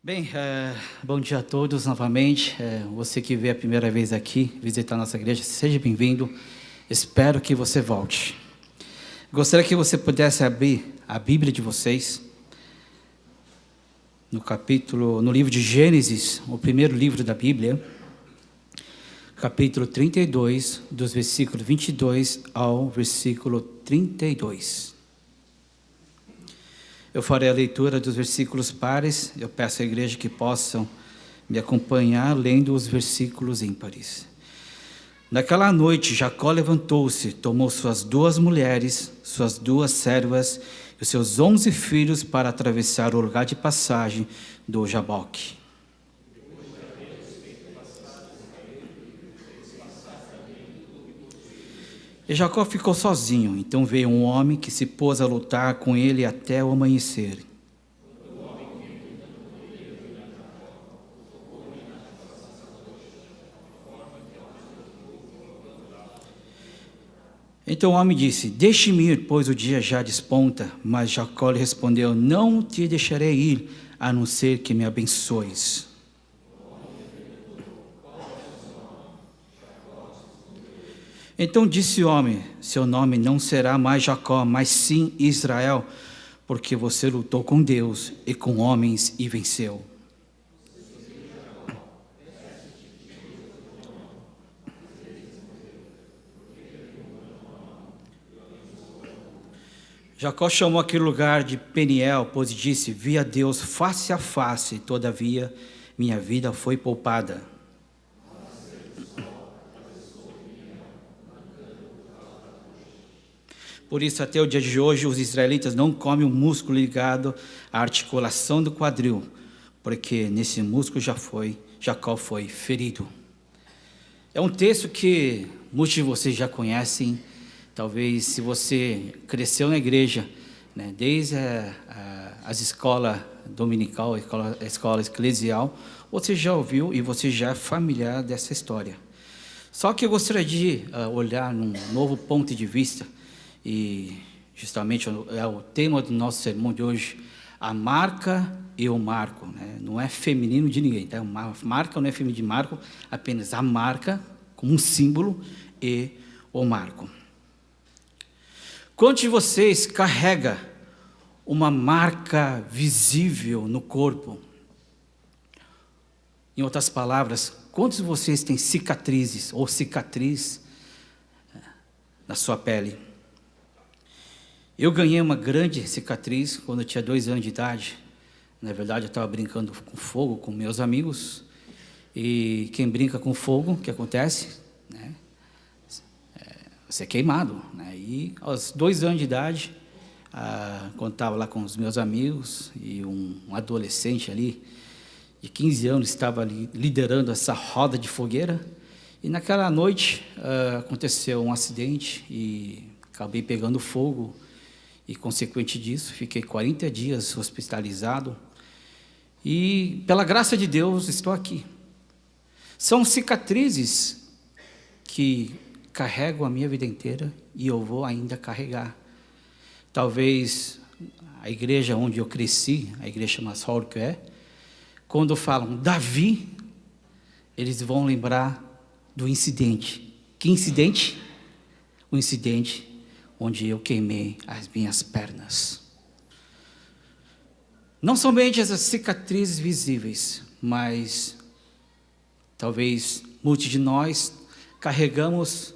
Bem, bom dia a todos novamente. Você que veio a primeira vez aqui visitar a nossa igreja, seja bem-vindo. Espero que você volte. Gostaria que você pudesse abrir a Bíblia de vocês no livro de Gênesis, o primeiro livro da Bíblia, capítulo 32, dos versículos 22 ao versículo 32. Eu farei a leitura dos versículos pares. Eu peço à igreja que possam me acompanhar lendo os versículos ímpares. Naquela noite, Jacó levantou-se, tomou suas 2 mulheres, suas 2 servas e os seus 11 filhos para atravessar o lugar de passagem do Jaboque. E Jacó ficou sozinho, então veio um homem que se pôs a lutar com ele até o amanhecer. Então o homem disse: deixe-me ir, pois o dia já desponta. Mas Jacó lhe respondeu: não te deixarei ir, a não ser que me abençoes. Então disse o homem: seu nome não será mais Jacó, mas sim Israel, porque você lutou com Deus e com homens e venceu. Jacó chamou aquele lugar de Peniel, pois disse: vi a Deus face a face, todavia minha vida foi poupada. Por isso, até o dia de hoje, os israelitas não comem o músculo ligado à articulação do quadril, porque nesse músculo Jacó foi ferido. É um texto que muitos de vocês já conhecem. Talvez, se você cresceu na igreja, né, desde as escolas dominical, a escola eclesial, você já ouviu e você já é familiar dessa história. Só que eu gostaria de olhar num novo ponto de vista, e justamente é o tema do nosso sermão de hoje: a marca e o marco, né? Não é feminino de ninguém, tá? Marca não é feminino de marco, apenas a marca como um símbolo e o marco. Quantos de vocês carrega uma marca visível no corpo? Em outras palavras, quantos de vocês têm cicatrizes ou cicatriz na sua pele? Eu ganhei uma grande cicatriz quando eu tinha 2 anos de idade. Na verdade, eu estava brincando com fogo com meus amigos. E quem brinca com fogo, o que acontece? Né? Você é queimado. Né? E aos 2 anos de idade, quando estava lá com os meus amigos, e um adolescente ali, de 15 anos, estava ali liderando essa roda de fogueira. E naquela noite, aconteceu um acidente e acabei pegando fogo. E, consequente disso, fiquei 40 dias hospitalizado. E, pela graça de Deus, estou aqui. São cicatrizes que carrego a minha vida inteira e eu vou ainda carregar. Talvez a igreja onde eu cresci, a igreja Massol que é, quando falam Davi, eles vão lembrar do incidente. Que incidente? O incidente onde eu queimei as minhas pernas. Não somente essas cicatrizes visíveis, mas talvez muitos de nós carregamos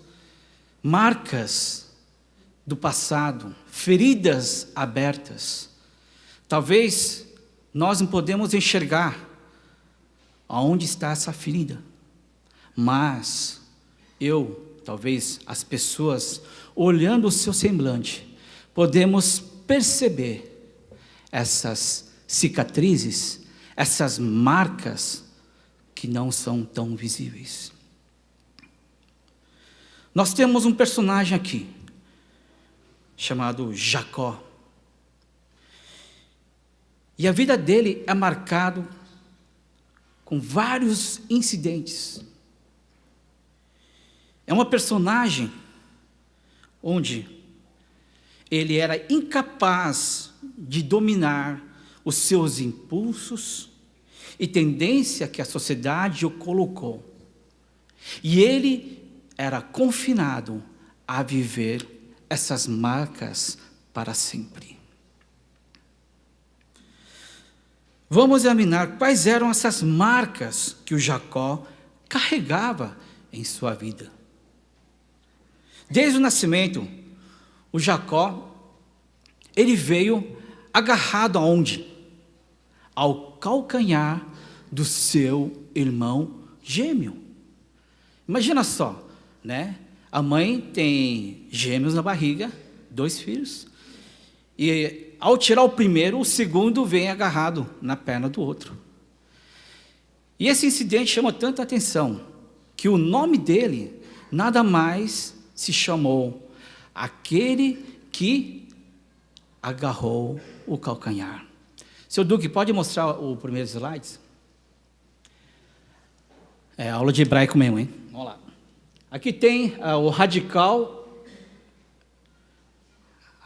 marcas do passado, feridas abertas. Talvez nós não podemos enxergar aonde está essa ferida, mas talvez as pessoas, olhando o seu semblante, podemos perceber essas cicatrizes, essas marcas que não são tão visíveis. Nós temos um personagem aqui, chamado Jacó. E a vida dele é marcado com vários incidentes. É uma personagem onde ele era incapaz de dominar os seus impulsos e tendência que a sociedade o colocou. E ele era confinado a viver essas marcas para sempre. Vamos examinar quais eram essas marcas que o Jacó carregava em sua vida. Desde o nascimento, o Jacó, ele veio agarrado aonde? Ao calcanhar do seu irmão gêmeo. Imagina só, né? A mãe tem gêmeos na barriga, 2 filhos, e ao tirar o primeiro, o segundo vem agarrado na perna do outro. E esse incidente chama tanta atenção, que o nome dele nada mais se chamou aquele que agarrou o calcanhar. Seu Duque, pode mostrar o primeiro slide? É aula de hebraico mesmo, hein? Vamos lá. Aqui tem o radical,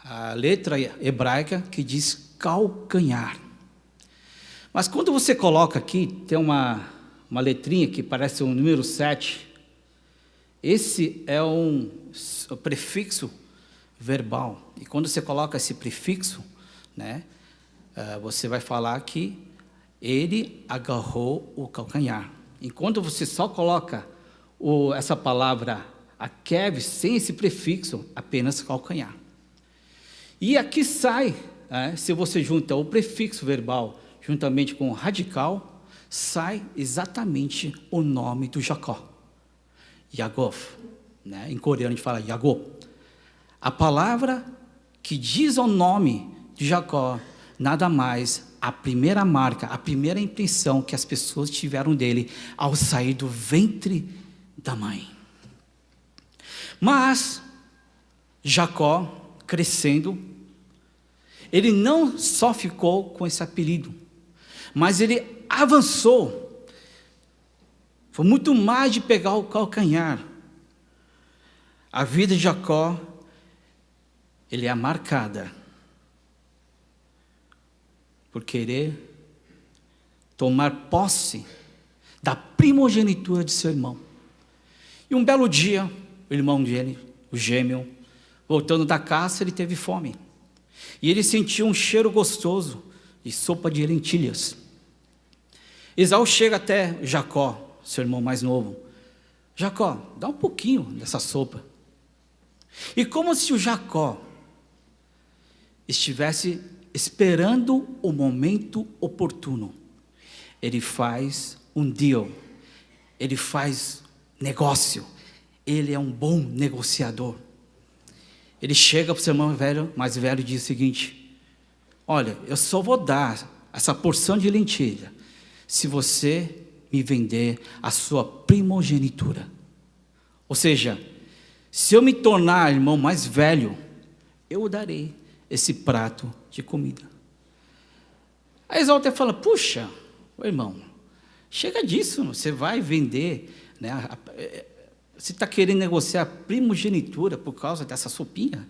a letra hebraica que diz calcanhar. Mas quando você coloca aqui, tem uma letrinha que parece um número 7. Esse é o prefixo verbal. E quando você coloca esse prefixo, né, você vai falar que ele agarrou o calcanhar. Enquanto você só coloca essa palavra akev sem esse prefixo, apenas calcanhar. E aqui sai, se você junta o prefixo verbal juntamente com o radical, sai exatamente o nome do Jacó. Yaakov, né? Em coreano a gente fala Yago. A palavra que diz o nome de Jacó, nada mais, a primeira marca, a primeira impressão que as pessoas tiveram dele ao sair do ventre da mãe. Mas Jacó, crescendo, ele não só ficou com esse apelido, mas ele avançou. Foi muito mais de pegar o calcanhar. A vida de Jacó, ele é marcada por querer tomar posse da primogenitura de seu irmão. E um belo dia, o irmão dele, o gêmeo, voltando da caça, ele teve fome. E ele sentiu um cheiro gostoso de sopa de lentilhas. Esaú chega até Jacó, seu irmão mais novo. Jacó, dá um pouquinho dessa sopa. E como se o Jacó estivesse esperando o momento oportuno, ele faz um deal, ele faz negócio, ele é um bom negociador. Ele chega para o seu irmão mais velho e diz o seguinte: olha, eu só vou dar essa porção de lentilha se você me vender a sua primogenitura. Ou seja, se eu me tornar irmão mais velho, eu darei esse prato de comida. Aí Esaú até fala: puxa, irmão, chega disso, você vai vender, né? Você está querendo negociar a primogenitura por causa dessa sopinha?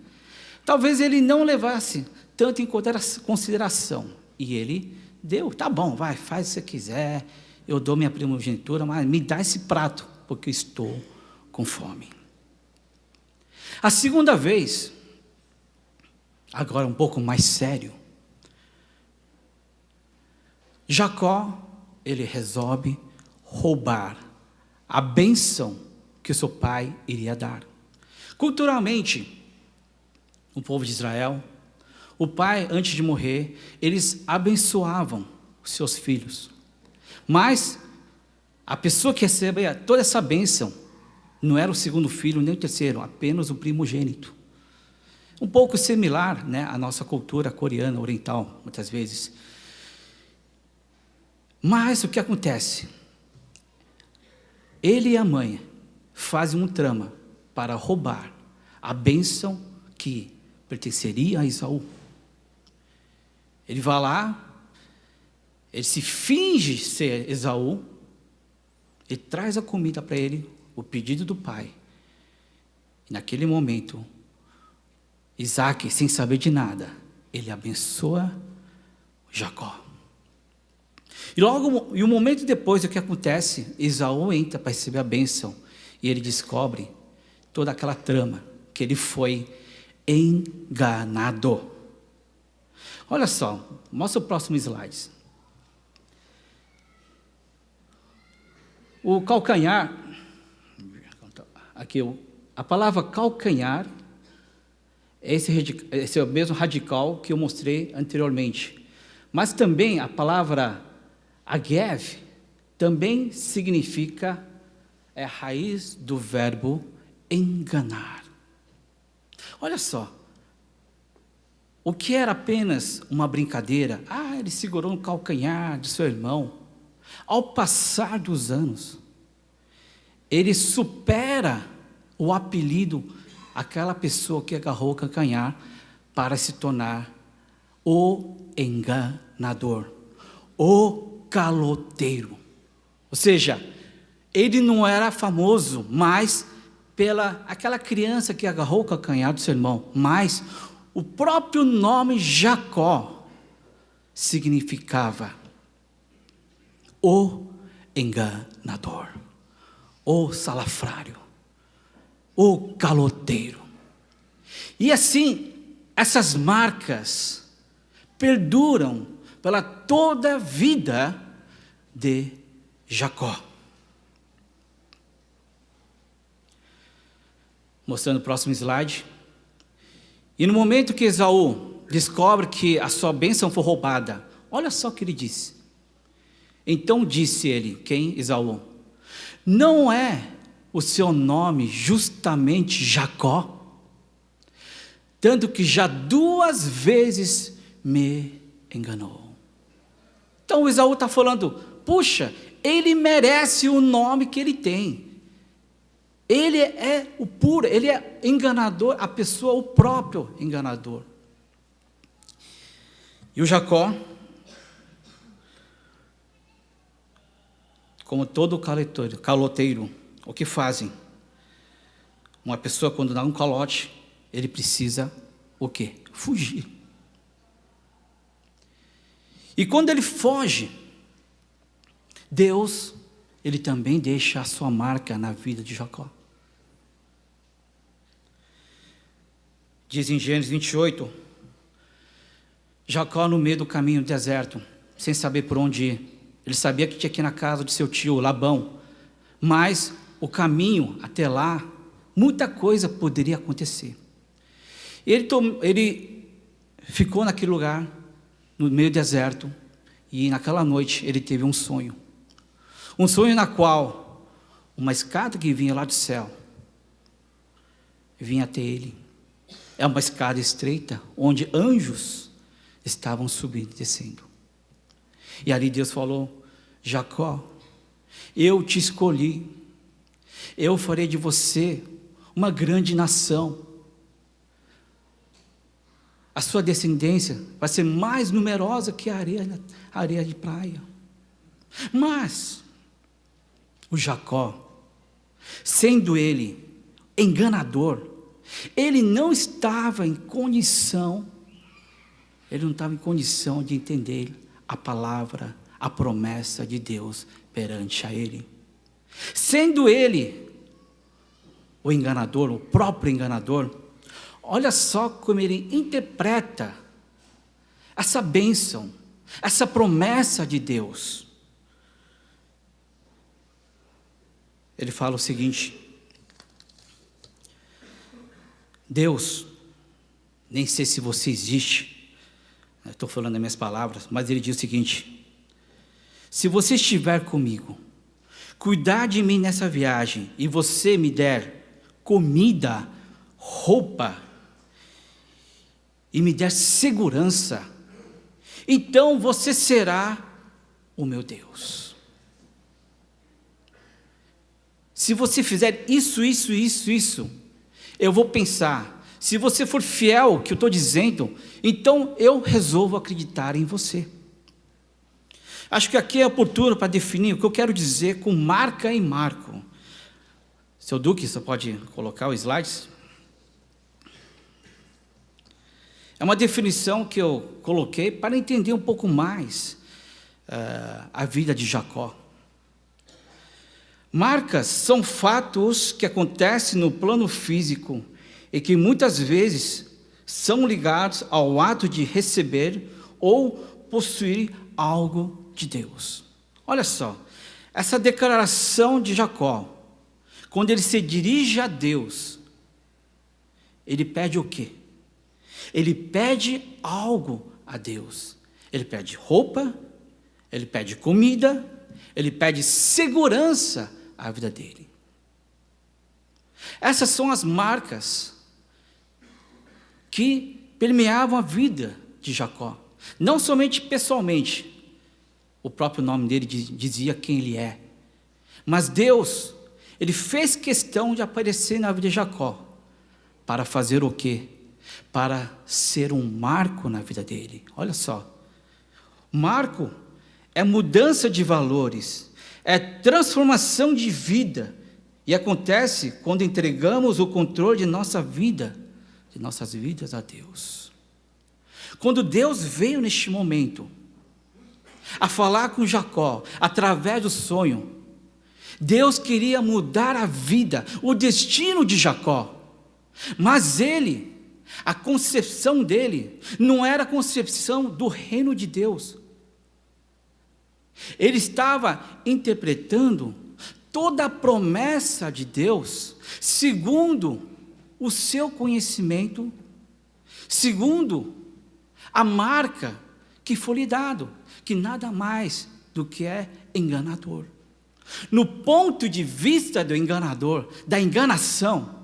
Talvez ele não levasse tanto em consideração. E ele deu: tá bom, vai, faz o que você quiser, eu dou minha primogenitura, mas me dá esse prato, porque estou com fome. A segunda vez, agora um pouco mais sério, Jacó, ele resolve roubar a bênção que o seu pai iria dar. Culturalmente, o povo de Israel, o pai, antes de morrer, eles abençoavam os seus filhos. Mas a pessoa que recebia toda essa bênção não era o segundo filho, nem o terceiro, apenas o primogênito. Um pouco similar, né, à nossa cultura coreana, oriental, muitas vezes. Mas o que acontece? Ele e a mãe fazem um trama para roubar a bênção que pertenceria a Esaú. Ele vai lá, ele se finge ser Esaú, ele traz a comida para ele, o pedido do pai. E naquele momento, Isaac, sem saber de nada, ele abençoa Jacó. E um momento depois, o que acontece? Esaú entra para receber a bênção, e ele descobre toda aquela trama, que ele foi enganado. Olha só, mostra o próximo slide. O calcanhar, aqui a palavra calcanhar, esse é o mesmo radical que eu mostrei anteriormente. Mas também a palavra agev também significa, é a raiz do verbo enganar. Olha só, o que era apenas uma brincadeira, ele segurou no calcanhar de seu irmão, ao passar dos anos, ele supera o apelido, aquela pessoa que agarrou o calcanhar, para se tornar o enganador, o caloteiro. Ou seja, ele não era famoso mais pela aquela criança que agarrou o calcanhar do seu irmão, mas o próprio nome Jacó significava o enganador, o salafrário, o caloteiro. E assim, essas marcas perduram pela toda a vida de Jacó. Mostrando o próximo slide. E no momento que Esaú descobre que a sua bênção foi roubada, olha só o que ele disse. Então disse ele, quem? Esaú: não é o seu nome justamente Jacó? Tanto que já 2 vezes me enganou. Então Esaú está falando, puxa, ele merece o nome que ele tem. Ele é o puro, ele é enganador, a pessoa, o próprio enganador. E o Jacó, como todo caloteiro, o que fazem? Uma pessoa, quando dá um calote, ele precisa o quê? Fugir. E quando ele foge, Deus, ele também deixa a sua marca na vida de Jacó. Diz em Gênesis 28, Jacó no meio do caminho do deserto, sem saber por onde ir. Ele sabia que tinha que ir na casa de seu tio Labão, mas o caminho até lá, muita coisa poderia acontecer. Ele ficou naquele lugar, no meio do deserto, e naquela noite ele teve um sonho. Um sonho na qual uma escada que vinha lá do céu, vinha até ele. É uma escada estreita, onde anjos estavam subindo e descendo. E ali Deus falou, Jacó, eu te escolhi, eu farei de você uma grande nação. A sua descendência vai ser mais numerosa que a areia de praia. Mas o Jacó, sendo ele enganador, ele não estava em condição, de entender a palavra, a promessa de Deus perante a ele. Sendo ele o enganador, o próprio enganador, olha só como ele interpreta essa bênção, essa promessa de Deus. Ele fala o seguinte, Deus, nem sei se você existe, estou falando as minhas palavras, mas ele diz o seguinte, se você estiver comigo, cuidar de mim nessa viagem, e você me der comida, roupa, e me der segurança, então você será o meu Deus. Se você fizer isso, eu vou pensar, se você for fiel ao que eu estou dizendo, então eu resolvo acreditar em você. Acho que aqui é oportuno para definir o que eu quero dizer com marca e marco. Seu Duque, você pode colocar os slides? É uma definição que eu coloquei para entender um pouco mais a vida de Jacó. Marcas são fatos que acontecem no plano físico e que muitas vezes são ligados ao ato de receber ou possuir algo de Deus. Olha só, essa declaração de Jacó, quando ele se dirige a Deus, ele pede o quê? Ele pede algo a Deus. Ele pede roupa, ele pede comida, ele pede segurança à vida dele. Essas são as marcas que permeavam a vida de Jacó. Não somente pessoalmente, o próprio nome dele dizia quem ele é, mas Deus, ele fez questão de aparecer na vida de Jacó, para fazer o quê? Para ser um marco na vida dele. Olha só, marco é mudança de valores, é transformação de vida, e acontece quando entregamos o controle de nossa vida, de nossas vidas a Deus. Quando Deus veio neste momento a falar com Jacó através do sonho, Deus queria mudar a vida, o destino de Jacó, mas ele, a concepção dele não era a concepção do reino de Deus. Ele estava interpretando toda a promessa de Deus segundo o seu conhecimento, segundo a marca que foi lhe dado, que nada mais do que é enganador. No ponto de vista do enganador, da enganação,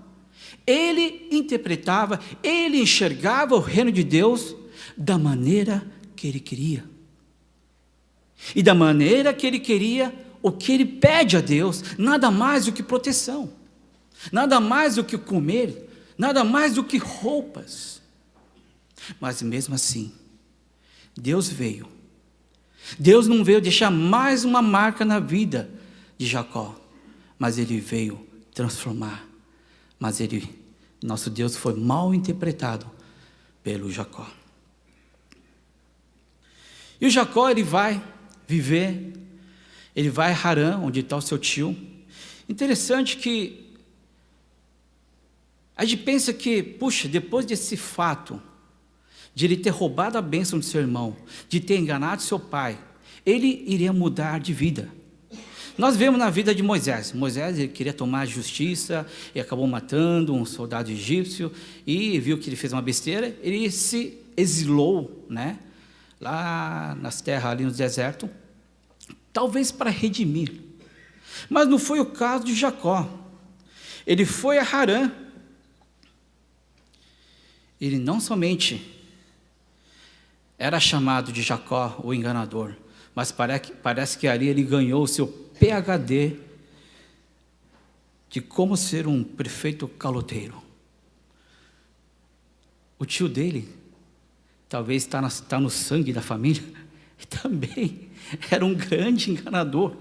ele interpretava, ele enxergava o reino de Deus da maneira que ele queria. E da maneira que ele queria, o que ele pede a Deus, nada mais do que proteção, nada mais do que comer, nada mais do que roupas. Mas mesmo assim, Deus veio. Deus não veio deixar mais uma marca na vida de Jacó, mas ele veio transformar. Mas nosso Deus foi mal interpretado pelo Jacó. E o Jacó, ele vai viver, ele vai a Harã, onde está o seu tio. Interessante que a gente pensa que, puxa, depois desse fato, de ele ter roubado a bênção de seu irmão, de ter enganado seu pai, ele iria mudar de vida. Nós vemos na vida de Moisés. Moisés, ele queria tomar a justiça e acabou matando um soldado egípcio e viu que ele fez uma besteira. Ele se exilou, né, lá nas terras, ali no deserto, talvez para redimir. Mas não foi o caso de Jacó. Ele foi a Harã. Ele não somente era chamado de Jacó, o enganador, mas parece que ali ele ganhou o seu PhD de como ser um perfeito caloteiro. O tio dele, talvez está no sangue da família, também era um grande enganador.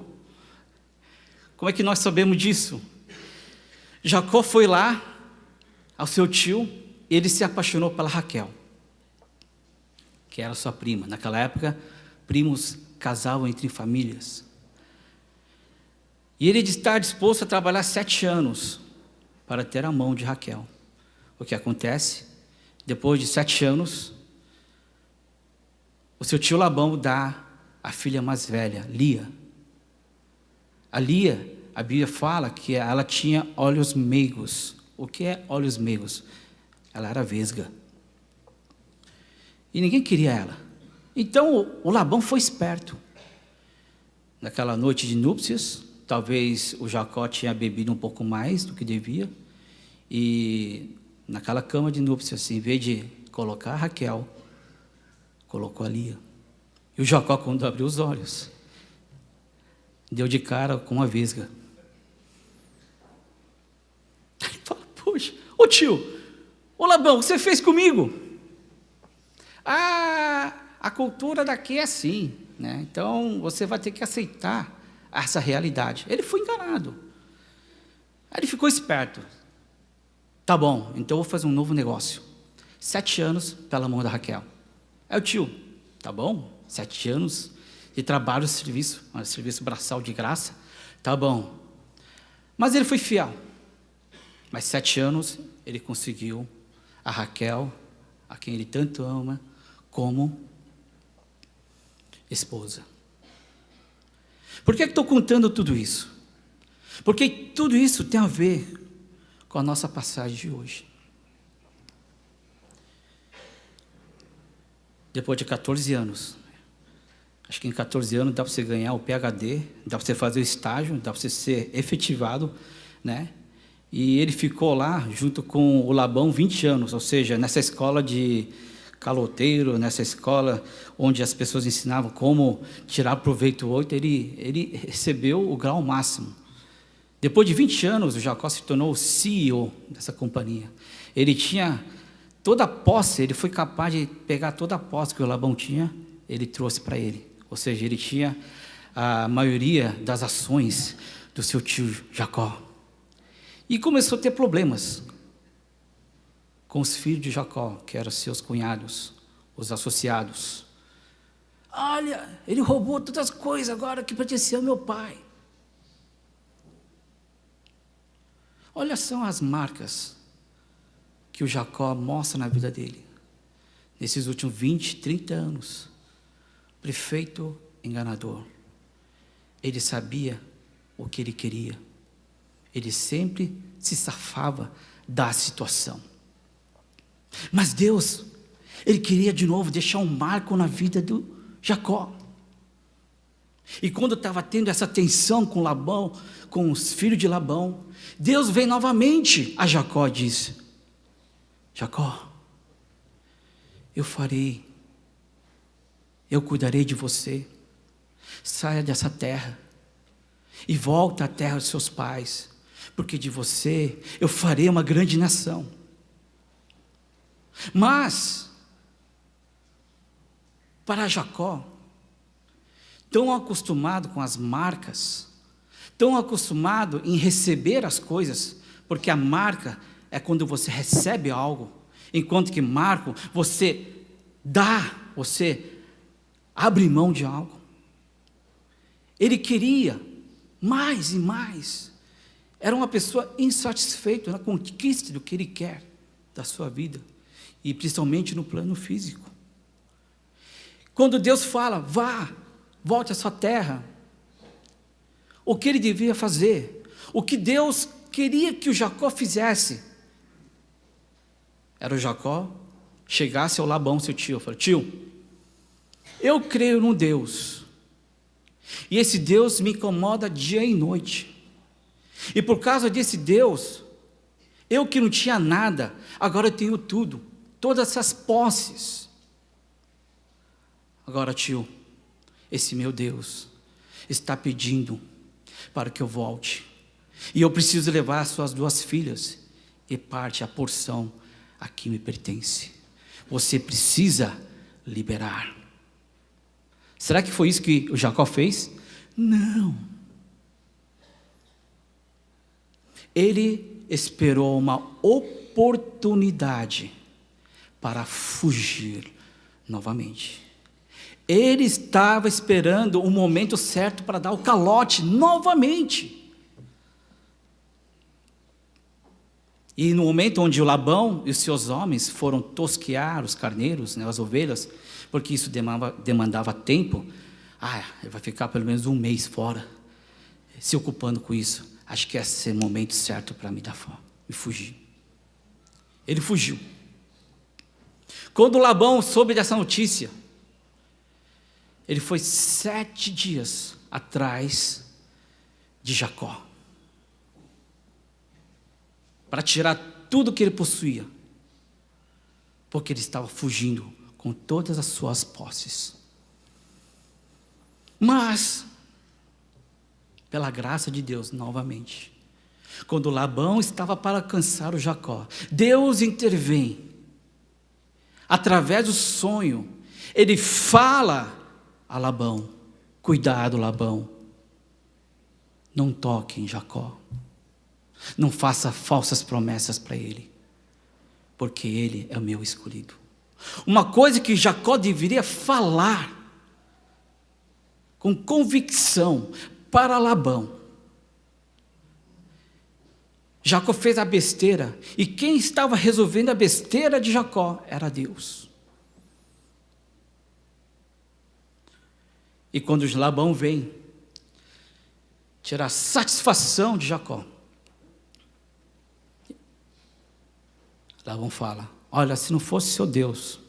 Como é que nós sabemos disso? Jacó foi lá ao seu tio, ele se apaixonou pela Raquel, que era sua prima. Naquela época, primos casavam entre famílias. E ele está disposto a trabalhar 7 anos para ter a mão de Raquel. O que acontece? Depois de 7 anos, o seu tio Labão dá a filha mais velha, Lia. A Lia, a Bíblia fala que ela tinha olhos meigos. O que é olhos meigos? Ela era vesga. E ninguém queria ela. Então o Labão foi esperto. Naquela noite de núpcias, talvez o Jacó tinha bebido um pouco mais do que devia. E naquela cama de núpcias, em vez de colocar a Raquel, colocou a Lia. E o Jacó, quando abriu os olhos, deu de cara com uma vesga. Ele fala, poxa, ô tio, ô Labão, o que você fez comigo? A cultura daqui é assim, né? Então você vai ter que aceitar essa realidade. Ele foi enganado. Aí ele ficou esperto. Tá bom, então eu vou fazer um novo negócio. 7 anos pela mão da Raquel. Aí o tio, tá bom, 7 anos, de trabalho, serviço braçal de graça, tá bom. Mas ele foi fiel. Mas 7 anos ele conseguiu a Raquel, a quem ele tanto ama, como esposa. Por que estou contando tudo isso? Porque tudo isso tem a ver com a nossa passagem de hoje. Depois de 14 anos, acho que em 14 anos dá para você ganhar o PhD, dá para você fazer o estágio, dá para você ser efetivado, né? E ele ficou lá junto com o Labão 20 anos, ou seja, nessa escola de caloteiro, nessa escola onde as pessoas ensinavam como tirar proveito do outro, ele recebeu o grau máximo. Depois de 20 anos, o Jacó se tornou o CEO dessa companhia. Ele tinha toda a posse, ele foi capaz de pegar toda a posse que o Labão tinha, ele trouxe para ele. Ou seja, ele tinha a maioria das ações do seu tio Jacó. E começou a ter problemas com os filhos de Jacó, que eram seus cunhados, os associados. Olha, ele roubou todas as coisas agora que pertenciam ao meu pai. Olha só as marcas que o Jacó mostra na vida dele. Nesses últimos 20, 30 anos. Prefeito enganador. Ele sabia o que ele queria. Ele sempre se safava da situação. Mas Deus, Ele queria de novo deixar um marco na vida do Jacó. E quando estava tendo essa tensão com Labão, com os filhos de Labão, Deus veio novamente a Jacó e disse: Jacó, eu cuidarei de você, saia dessa terra e volta à terra dos seus pais, porque de você eu farei uma grande nação. Mas, para Jacó, tão acostumado com as marcas, tão acostumado em receber as coisas, porque a marca é quando você recebe algo, enquanto que marco, você dá, você abre mão de algo. Ele queria mais e mais. Era uma pessoa insatisfeita na conquista do que ele quer da sua vida, e principalmente no plano físico. Quando Deus fala, volte à sua terra, o que ele devia fazer, o que Deus queria que o Jacó fizesse, era o Jacó chegasse ao Labão, seu tio, falou: tio, eu creio num Deus, e esse Deus me incomoda dia e noite, e por causa desse Deus, eu que não tinha nada, agora eu tenho tudo, todas essas posses. Agora, tio, esse meu Deus está pedindo para que eu volte, e eu preciso levar as suas 2 filhas, e parte a porção a que me pertence. Você precisa liberar. Será que foi isso que o Jacó fez? Não. Ele esperou uma oportunidade para fugir novamente. Ele estava esperando o momento certo para dar o calote novamente. E no momento onde o Labão e os seus homens foram tosquear os carneiros, né, as ovelhas, porque isso demandava tempo, ele vai ficar pelo menos 1 mês fora, se ocupando com isso. Acho que esse é o momento certo para me dar fome e fugir. Ele fugiu. Quando Labão soube dessa notícia, ele foi 7 dias atrás de Jacó, para tirar tudo que ele possuía, porque ele estava fugindo com todas as suas posses. Mas, pela graça de Deus, novamente, quando Labão estava para alcançar o Jacó, Deus intervém, através do sonho, ele fala a Labão: cuidado, Labão, não toque em Jacó, não faça falsas promessas para ele, porque ele é o meu escolhido. Uma coisa que Jacó deveria falar com convicção para Labão. Jacó fez a besteira, e quem estava resolvendo a besteira de Jacó era Deus. E quando Labão vem tirar satisfação de Jacó, Labão fala: olha, se não fosse seu Deus,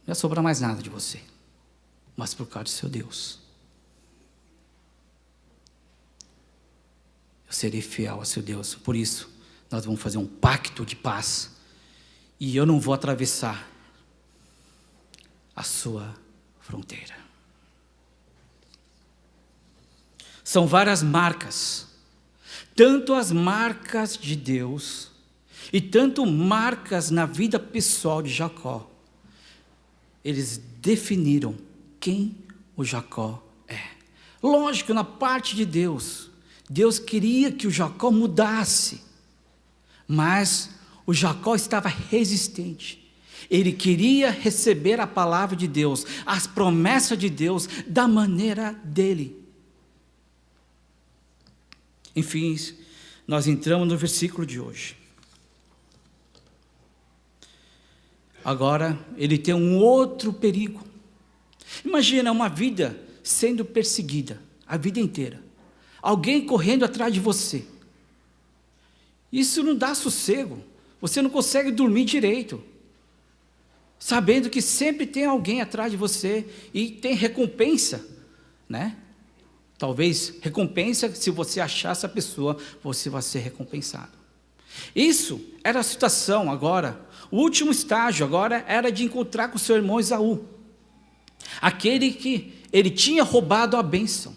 não ia sobrar mais nada de você, mas por causa do seu Deus, eu serei fiel a seu Deus. Por isso, nós vamos fazer um pacto de paz, e eu não vou atravessar a sua fronteira. São várias marcas, tanto as marcas de Deus, e tanto marcas na vida pessoal de Jacó. Eles definiram quem o Jacó é. Lógico, na parte de Deus, Deus queria que o Jacó mudasse, mas o Jacó estava resistente. Ele queria receber a palavra de Deus, as promessas de Deus, da maneira dele. Enfim, nós entramos no versículo de hoje. Agora, ele tem um outro perigo. Imagina uma vida sendo perseguida, a vida inteira. Alguém correndo atrás de você. Isso não dá sossego. Você não consegue dormir direito, sabendo que sempre tem alguém atrás de você e tem recompensa, né? Talvez recompensa, se você achar essa pessoa, você vai ser recompensado. Isso era a situação agora. O último estágio agora era de encontrar com seu irmão Esaú, aquele que ele tinha roubado a bênção.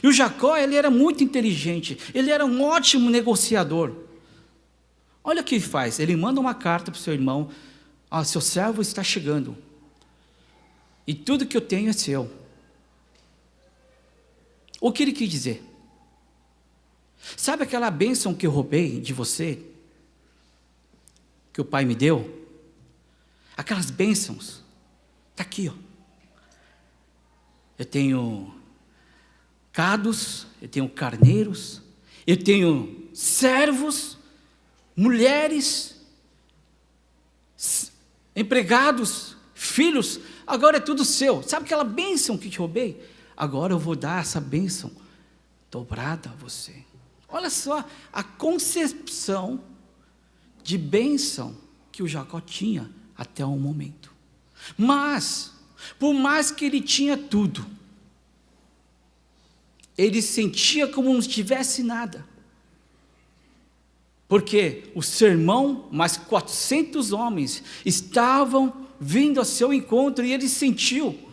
E o Jacó, ele era muito inteligente, ele era um ótimo negociador. Olha o que ele faz, ele manda uma carta para o seu irmão: seu servo está chegando, e tudo que eu tenho é seu. O que ele quis dizer? Sabe aquela bênção que eu roubei de você, que o pai me deu? Aquelas bênçãos, está aqui, ó. Eu tenho gados, eu tenho carneiros, eu tenho servos, mulheres, empregados, filhos, agora é tudo seu. Sabe aquela bênção que te roubei? Agora eu vou dar essa bênção dobrada a você. Olha só a concepção de bênção que o Jacó tinha até o momento. Mas, por mais que ele tinha tudo, ele sentia como não tivesse nada. Porque o seu irmão, mais 400 homens, estavam vindo ao seu encontro, e ele sentiu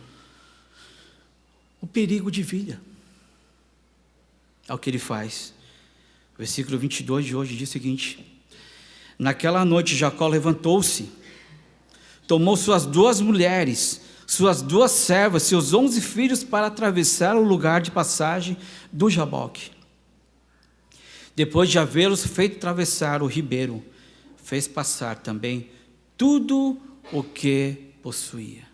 o perigo de vida. É o que ele faz. O versículo 22 de hoje diz o seguinte: naquela noite Jacó levantou-se, tomou suas 2 mulheres, suas 2 servas, seus 11 filhos, para atravessar o lugar de passagem do Jaboque. Depois de havê-los feito atravessar o ribeiro, fez passar também tudo o que possuía.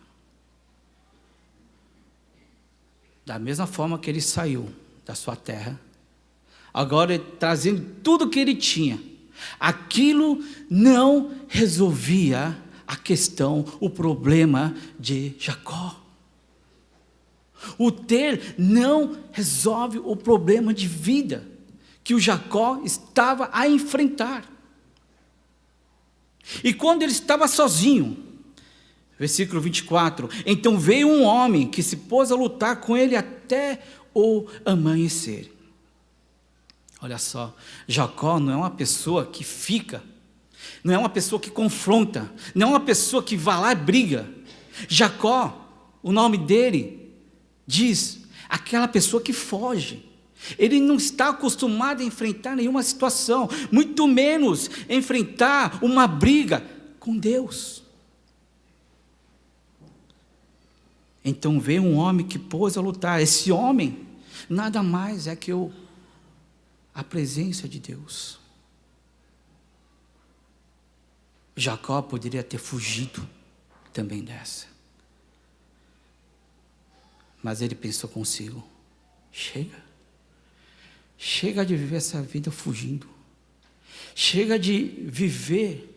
Da mesma forma que ele saiu da sua terra, agora trazendo tudo o que ele tinha, aquilo não resolvia a questão, o problema de Jacó. O ter não resolve o problema de vida que o Jacó estava a enfrentar. E quando ele estava sozinho, versículo 24, então veio um homem que se pôs a lutar com ele até o amanhecer. Olha só, Jacó não é uma pessoa que fica, não é uma pessoa que confronta, não é uma pessoa que vai lá e briga. Jacó, o nome dele diz, aquela pessoa que foge. Ele não está acostumado a enfrentar nenhuma situação, muito menos enfrentar uma briga com Deus. Então veio um homem que pôs a lutar. Esse homem nada mais é que a presença de Deus. Jacó poderia ter fugido também dessa. Mas ele pensou consigo: chega de viver essa vida fugindo, chega de viver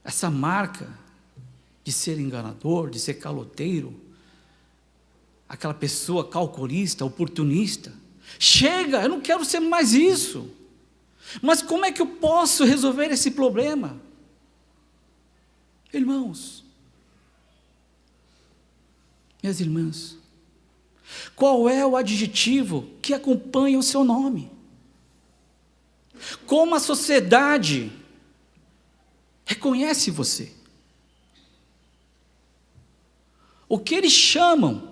essa marca de ser enganador, de ser caloteiro, aquela pessoa calculista, oportunista. Chega, eu não quero ser mais isso. Mas como é que eu posso resolver esse problema? Irmãos, minhas irmãs, qual é o adjetivo que acompanha o seu nome? Como a sociedade reconhece você? O que eles chamam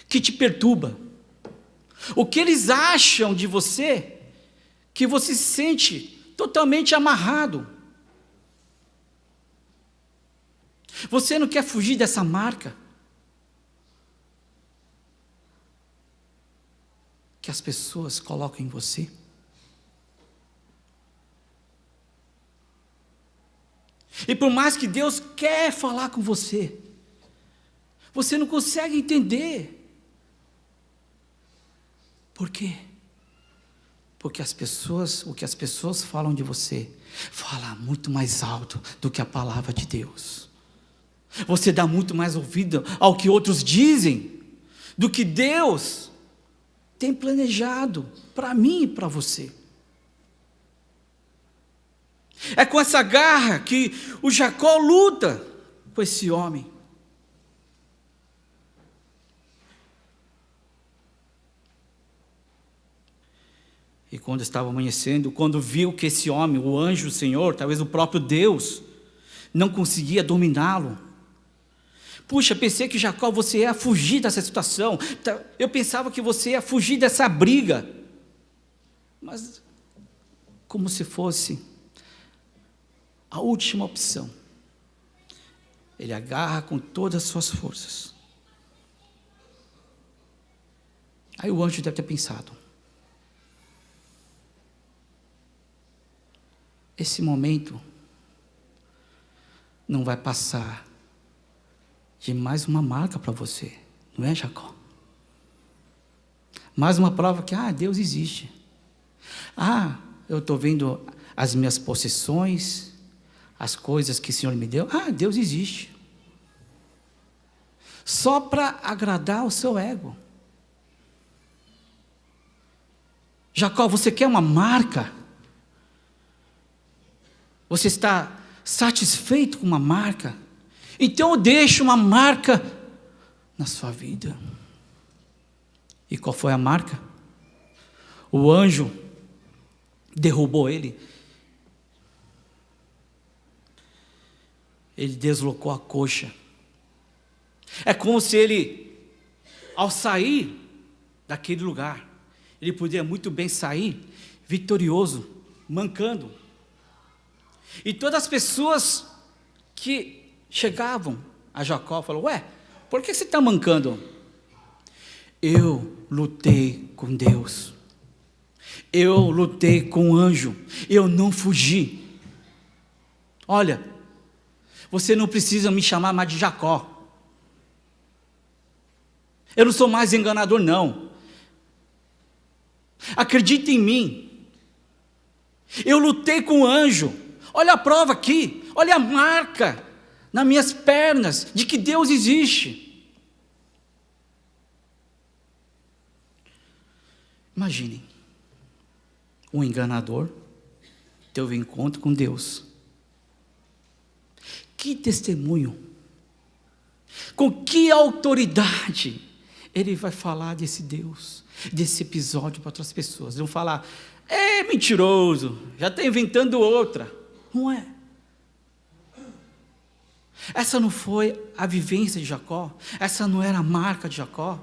que te perturba? O que eles acham de você que você se sente totalmente amarrado? Você não quer fugir dessa marca que as pessoas colocam em você? E por mais que Deus quer falar com você, você não consegue entender. Por quê? Porque o que as pessoas falam de você, fala muito mais alto do que a palavra de Deus. Você dá muito mais ouvido ao que outros dizem, do que Deus tem planejado para mim e para você. É com essa garra que o Jacó luta com esse homem. E quando estava amanhecendo, quando viu que esse homem, o anjo do Senhor, talvez o próprio Deus, não conseguia dominá-lo. Puxa, pensei que Jacó, você ia fugir dessa situação. Eu pensava que você ia fugir dessa briga. Mas, como se fosse a última opção, ele agarra com todas as suas forças. Aí o anjo deve ter pensado: esse momento não vai passar de mais uma marca para você, não é, Jacó? Mais uma prova que, Deus existe. Eu estou vendo as minhas possessões, as coisas que o Senhor me deu. Deus existe. Só para agradar o seu ego. Jacó, você quer uma marca? Você está satisfeito com uma marca? Então eu deixo uma marca na sua vida. E qual foi a marca? O anjo derrubou ele. Ele deslocou a coxa. É como se ele, ao sair daquele lugar, ele podia muito bem sair vitorioso, mancando. E todas as pessoas que chegavam a Jacó falaram: por que você está mancando? Eu lutei com Deus. Eu lutei com o anjo. Eu não fugi. Olha, você não precisa me chamar mais de Jacó. Eu não sou mais enganador, não. Acredite em mim. Eu lutei com o anjo. Olha a prova aqui. Olha a marca nas minhas pernas de que Deus existe. Imaginem, um enganador teve um encontro com Deus. Que testemunho, com que autoridade ele vai falar desse Deus, desse episódio para outras pessoas? Vão falar: é mentiroso, já está inventando outra. Não é. Essa não foi a vivência de Jacó, essa não era a marca de Jacó.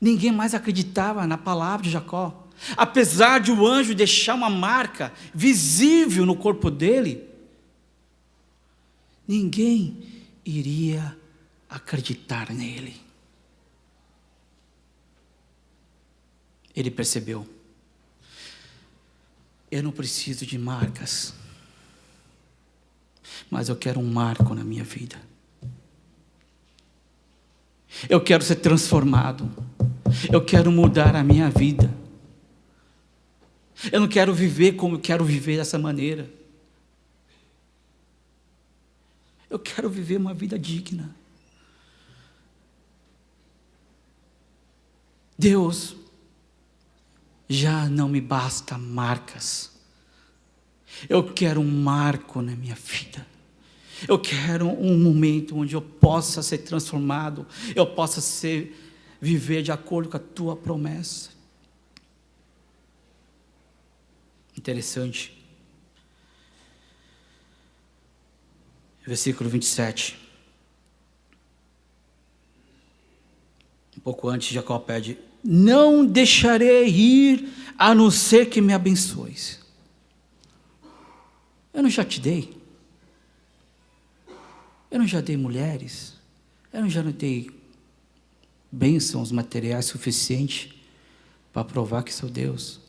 Ninguém mais acreditava na palavra de Jacó. Apesar de o anjo deixar uma marca visível no corpo dele, ninguém iria acreditar nele. Ele percebeu: eu não preciso de marcas, mas eu quero um marco na minha vida. Eu quero ser transformado. Eu quero mudar a minha vida. Eu não quero viver como eu quero viver dessa maneira. Eu quero viver uma vida digna. Deus, já não me basta marcas. Eu quero um marco na minha vida. Eu quero um momento onde eu possa ser transformado. Eu possa viver de acordo com a tua promessa. Interessante. Versículo 27. Um pouco antes, Jacó pede: não deixarei ir, a não ser que me abençoes. Eu não já te dei? Eu não já dei mulheres? Eu não já dei bênçãos materiais suficientes para provar que sou Deus?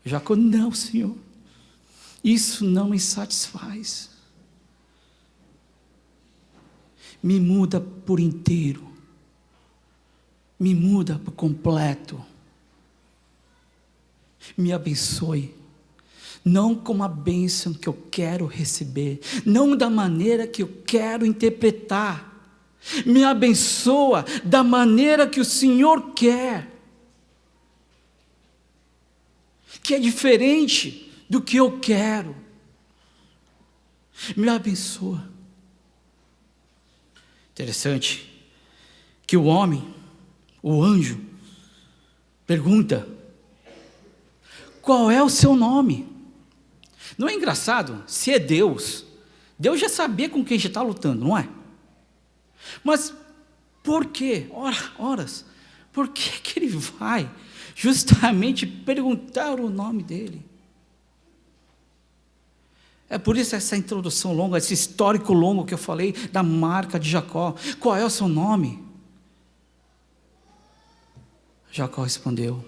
Jacó: não, Senhor, isso não me satisfaz. Me muda por inteiro. Me muda por completo. Me abençoe. Não como a bênção que eu quero receber. Não da maneira que eu quero interpretar. Me abençoa da maneira que o Senhor quer. Que é diferente do que eu quero. Me abençoa. Interessante que o homem, o anjo, pergunta: qual é o seu nome? Não é engraçado? Se é Deus, Deus já sabia com quem já está lutando, não é? Mas por quê? Horas, por que ele vai justamente perguntar o nome dele? É por isso essa introdução longa, esse histórico longo que eu falei da marca de Jacó. Qual é o seu nome? Jacó respondeu: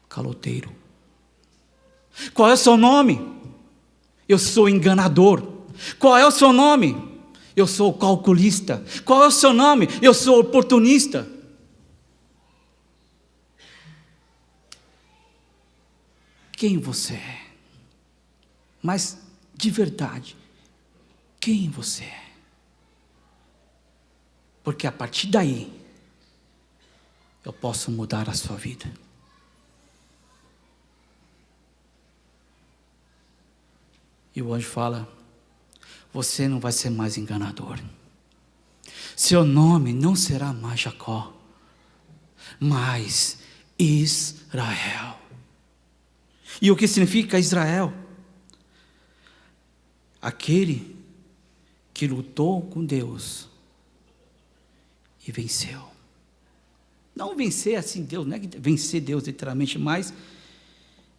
caloteiro. Qual é o seu nome? Eu sou enganador. Qual é o seu nome? Eu sou calculista. Qual é o seu nome? Eu sou oportunista. Quem você é? Mas, de verdade, quem você é? Porque a partir daí, eu posso mudar a sua vida. E o anjo fala: você não vai ser mais enganador. Seu nome não será mais Jacó, mas Israel. E o que significa Israel? Aquele que lutou com Deus e venceu. Não vencer assim Deus, não é vencer Deus literalmente, mas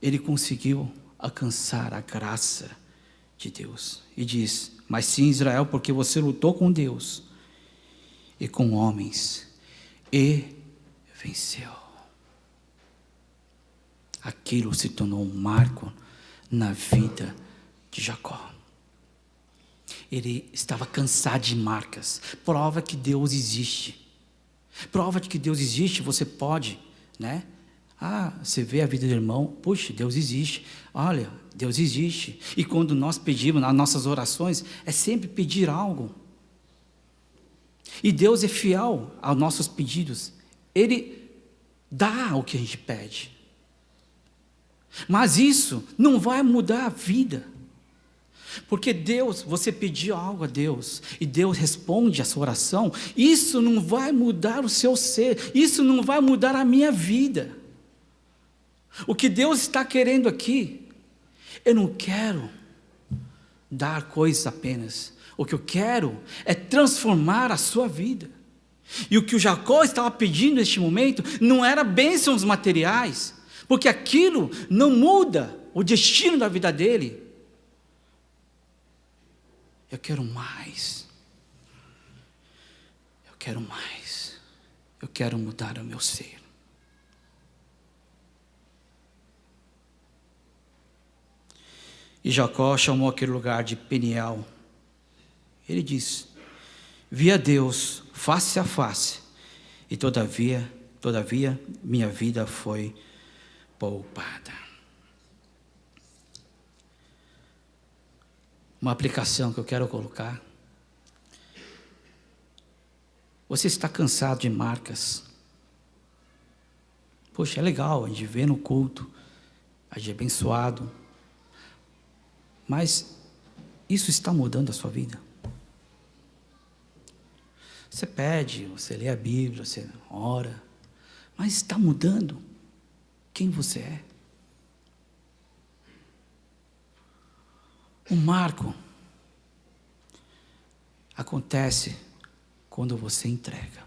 ele conseguiu alcançar a graça de Deus. E diz: mas sim, Israel, porque você lutou com Deus e com homens e venceu. Aquilo se tornou um marco na vida de Jacó. Ele estava cansado de marcas. Prova que Deus existe. Prova de que Deus existe, você pode, né? Você vê a vida do irmão, puxa, Deus existe. Olha, Deus existe. E quando nós pedimos, nas nossas orações, é sempre pedir algo. E Deus é fiel aos nossos pedidos. Ele dá o que a gente pede. Mas isso não vai mudar a vida. Porque Deus, você pediu algo a Deus, e Deus responde a sua oração, isso não vai mudar o seu ser, isso não vai mudar a minha vida. O que Deus está querendo aqui, eu não quero dar coisas apenas, o que eu quero é transformar a sua vida. E o que o Jacó estava pedindo neste momento, não era bênçãos materiais, porque aquilo não muda o destino da vida dele. Eu quero mais. Eu quero mais. Eu quero mudar o meu ser. E Jacó chamou aquele lugar de Peniel. Ele diz: vi a Deus face a face, e todavia, minha vida foi poupada. Uma aplicação que eu quero colocar. Você está cansado de marcas? Poxa, é legal, a gente vê no culto, a gente é abençoado, mas isso está mudando a sua vida? Você pede, você lê a Bíblia, você ora, mas está mudando quem você é? O marco acontece quando você entrega.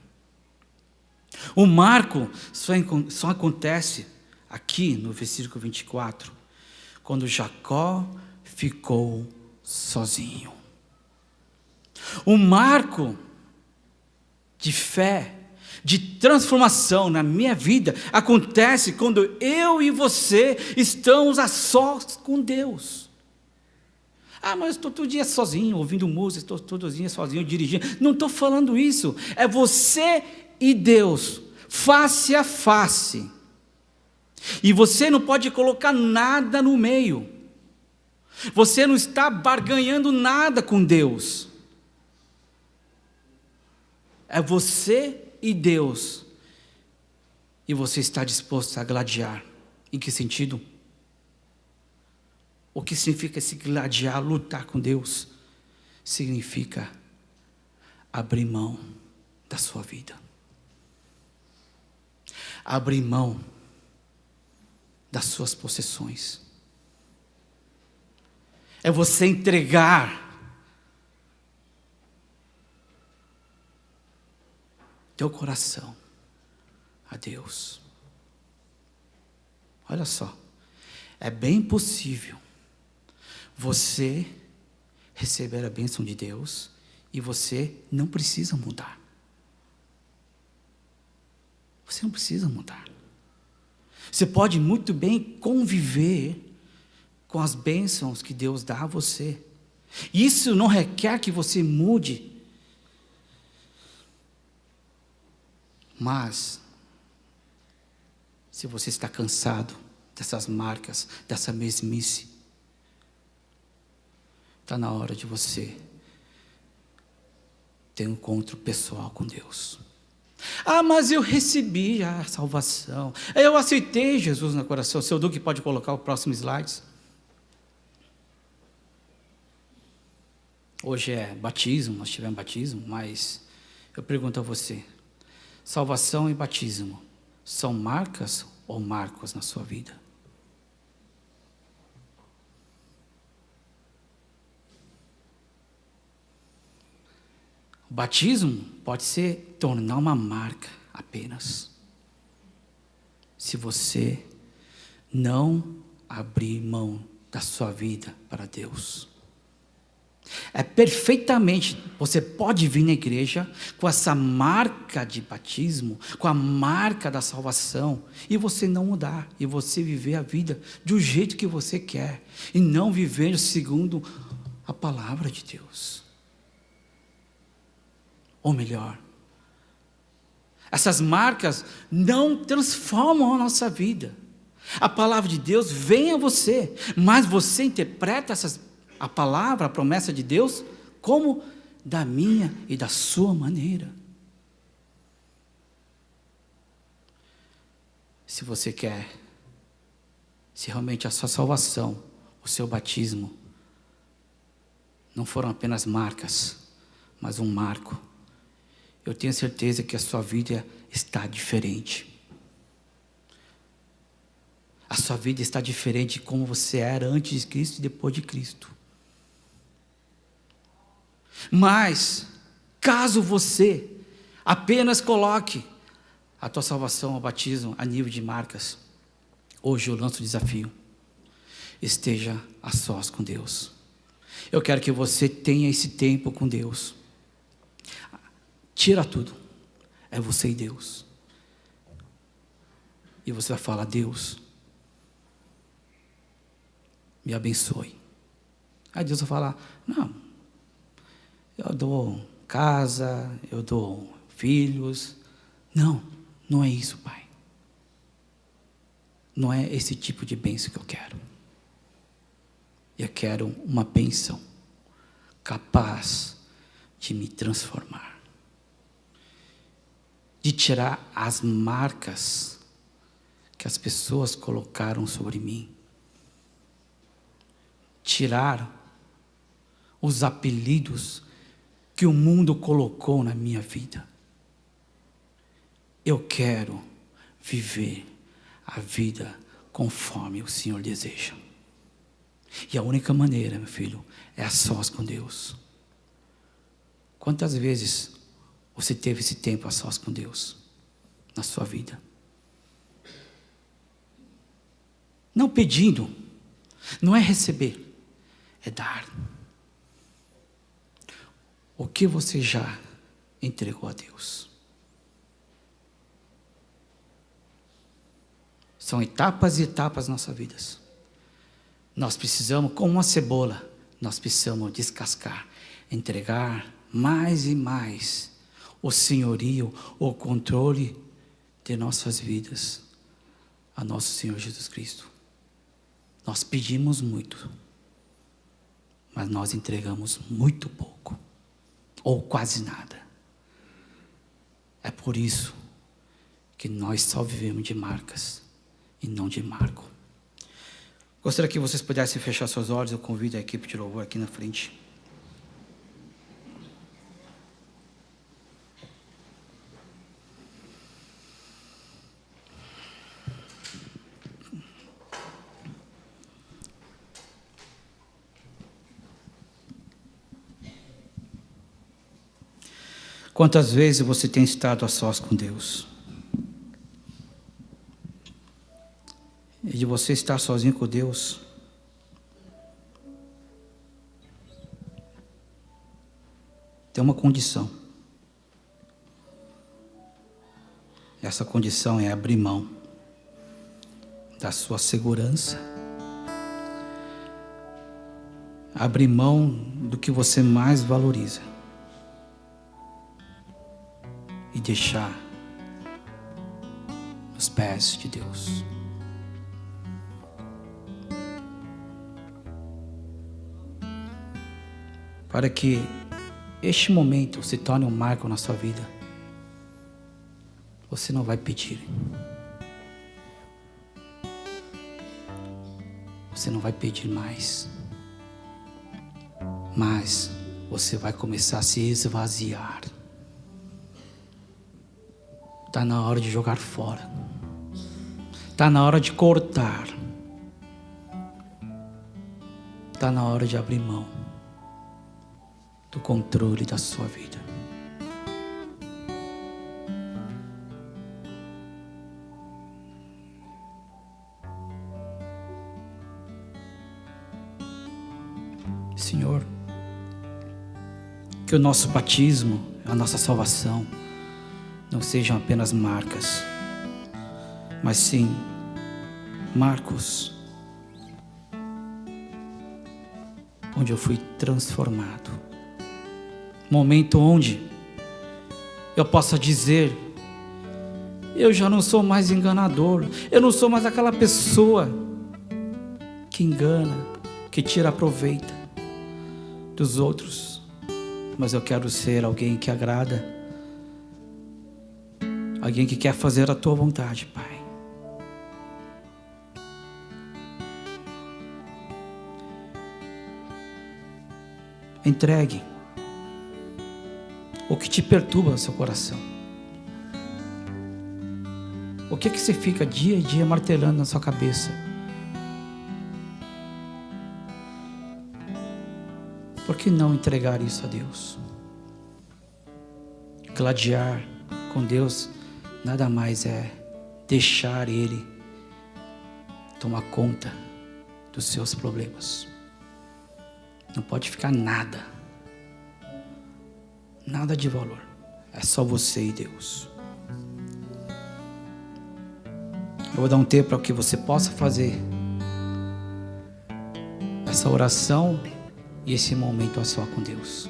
O marco só acontece aqui no versículo 24, quando Jacó ficou sozinho. O marco de fé, de transformação na minha vida, acontece quando eu e você estamos a sós com Deus. Ah, mas eu estou todo dia sozinho, ouvindo música, estou todo dia sozinho, dirigindo. Não estou falando isso. É você e Deus, face a face. E você não pode colocar nada no meio. Você não está barganhando nada com Deus. É você e Deus. E você está disposto a gladiar. Em que sentido? O que significa se gladiar, lutar com Deus? Significa abrir mão da sua vida. Abrir mão das suas possessões. É você entregar teu coração a Deus. Olha só, é bem possível você receber a bênção de Deus e você não precisa mudar. Você não precisa mudar. Você pode muito bem conviver com as bênçãos que Deus dá a você. Isso não requer que você mude. Mas, se você está cansado dessas marcas, dessa mesmice, está na hora de você ter um encontro pessoal com Deus. Ah, mas eu recebi a salvação. Eu aceitei Jesus no coração. O seu Duque pode colocar o próximo slide. Hoje é batismo, nós tivemos batismo, mas eu pergunto a você, salvação e batismo são marcas ou marcos na sua vida? O batismo pode ser tornar uma marca apenas, se você não abrir mão da sua vida para Deus. É perfeitamente, você pode vir na igreja com essa marca de batismo, com a marca da salvação, e você não mudar, e você viver a vida do jeito que você quer, e não viver segundo a palavra de Deus. Ou melhor, essas marcas não transformam a nossa vida. A palavra de Deus vem a você, mas você interpreta a palavra, a promessa de Deus, como da minha e da sua maneira. Se você quer, se realmente a sua salvação, o seu batismo, não foram apenas marcas, mas um marco, eu tenho certeza que a sua vida está diferente. A sua vida está diferente de como você era antes de Cristo e depois de Cristo. Mas, caso você apenas coloque a tua salvação, o batismo, a nível de marcas, hoje eu lanço o desafio, esteja a sós com Deus. Eu quero que você tenha esse tempo com Deus. Tira tudo, é você e Deus. E você vai falar, Deus, me abençoe. Aí Deus vai falar, não, eu dou casa, eu dou filhos. Não, não é isso, Pai. Não é esse tipo de bênção que eu quero. Eu quero uma bênção capaz de me transformar, de tirar as marcas que as pessoas colocaram sobre mim, tirar os apelidos que o mundo colocou na minha vida. Eu quero viver a vida conforme o Senhor deseja. E a única maneira, meu filho, é a sós com Deus. Quantas vezes você teve esse tempo a sós com Deus na sua vida? Não pedindo, não é receber, é dar. O que você já entregou a Deus? São etapas e etapas nas nossas vidas. Nós precisamos, como uma cebola, nós precisamos descascar, entregar mais e mais o senhorio, o controle de nossas vidas a nosso Senhor Jesus Cristo. Nós pedimos muito, mas nós entregamos muito pouco, ou quase nada. É por isso que nós só vivemos de marcas e não de marco. Gostaria que vocês pudessem fechar seus olhos. Eu convido a equipe de louvor aqui na frente. Quantas vezes você tem estado a sós com Deus? E de você estar sozinho com Deus, tem uma condição. Essa condição é abrir mão da sua segurança, abrir mão do que você mais valoriza e deixar os pés de Deus. Para que este momento se torne um marco na sua vida, você não vai pedir. Você não vai pedir mais. Mas você vai começar a se esvaziar. Está na hora de jogar fora. Está na hora de cortar. Está na hora de abrir mão do controle da sua vida. Senhor, que o nosso batismo, a nossa salvação, não sejam apenas marcas, mas sim marcos onde eu fui transformado. Momento onde eu possa dizer: eu já não sou mais enganador, eu não sou mais aquela pessoa que engana, que tira proveito dos outros, mas eu quero ser alguém que agrada, alguém que quer fazer a tua vontade, Pai. Entregue o que te perturba no seu coração. O que você fica dia a dia martelando na sua cabeça? Por que não entregar isso a Deus? Gladiar com Deus nada mais é deixar Ele tomar conta dos seus problemas. Não pode ficar nada de valor. É só você e Deus. Eu vou dar um tempo para que você possa fazer essa oração e esse momento a só com Deus.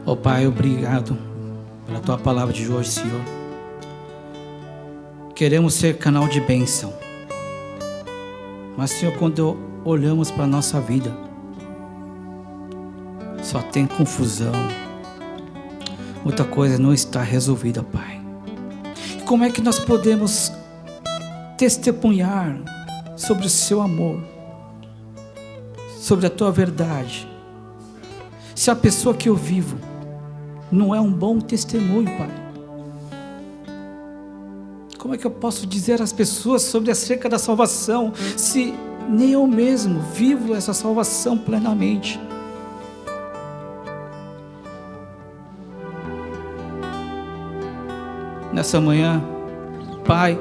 Ó Pai, obrigado pela Tua palavra de hoje, Senhor. Queremos ser canal de bênção. Mas, Senhor, quando olhamos para a nossa vida, só tem confusão. Muita coisa não está resolvida, Pai. E como é que nós podemos testemunhar sobre o Seu amor, sobre a Tua verdade, se a pessoa que eu vivo não é um bom testemunho, Pai? Como é que eu posso dizer às pessoas sobre acerca da salvação, se nem eu mesmo vivo essa salvação plenamente? Nessa manhã, Pai,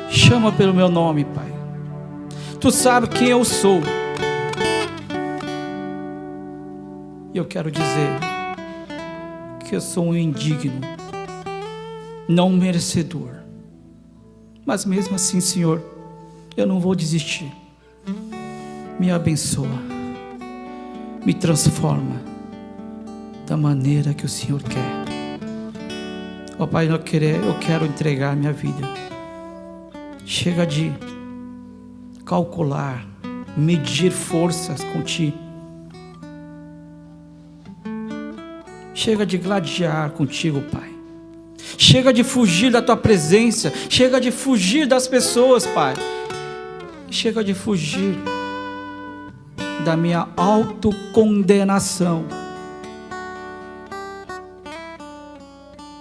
chama pelo meu nome, Pai. Tu sabes quem eu sou. E eu quero dizer que eu sou um indigno, não merecedor. Mas mesmo assim, Senhor, eu não vou desistir. Me abençoa, me transforma da maneira que o Senhor quer. Ó Pai, eu quero entregar minha vida. Chega de calcular, medir forças contigo. Chega de gladiar contigo, Pai. Chega de fugir da Tua presença. Chega de fugir das pessoas, Pai. Chega de fugir da minha autocondenação.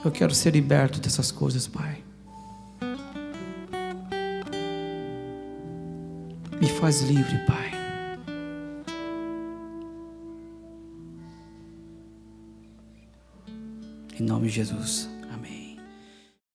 Eu quero ser liberto dessas coisas, Pai. Me faz livre, Pai. Em nome de Jesus.